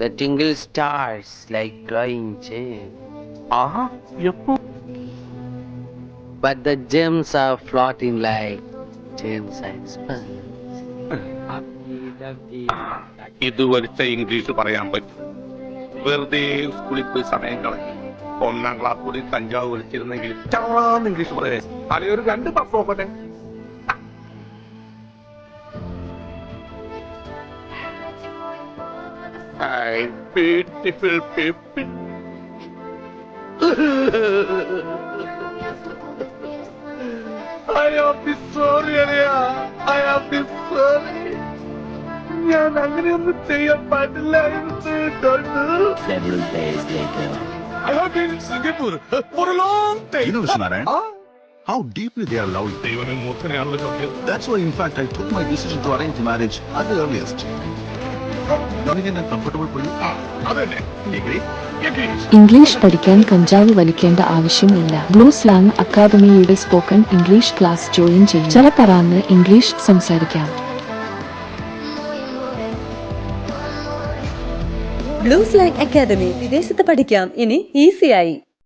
The tingle stars like glowing gems. But the gems are floating like gems I spun. ഇത് വലിച്ച English പറയാൻ പറ്റും. വെറുതെ സ്കൂളിൽ പോയി സമയം കളഞ്ഞു. 1ാം ക്ലാസ് കൂടി കഞ്ചാവ് വലിച്ചിരുന്നെങ്കിൽ ചാന്ന് ഇംഗ്ലീഷ് പറയാൻ തലയൊരു 2 ബസ് നോക്കട്ടെ. Hi, beautiful people. I am sorry, Alia. I am sorry. ഞാൻ അങ്ങനെയൊന്നും ചെയ്യാൻ പാടില്ലായിരുന്നു. Several days later. I have been in Singapore for a long time. You know, Mr. Narayan, how deeply they are loving. ദൈവമേ മൂർഖനെയാണല്ലോ ചോദ്യം. That's why, in fact, I took my decision to arrange marriage at the earliest. Convenient and comfortable for you. അതന്നെ. Agree? English പഠിക്കാൻ കഞ്ചാവ് വലിക്കേണ്ട ആവശ്യമില്ല. Blue slang അക്കാദമിയുടെ spoken English class join ചെയ്യും. ചില പറന്ന് ഇംഗ്ലീഷ് സംസാരിക്കാം. ബ്ലൂ സ്ലാങ് അക്കാദമി വിദേശത്ത് പഠിക്കാം ഇനി ഈസിയായി.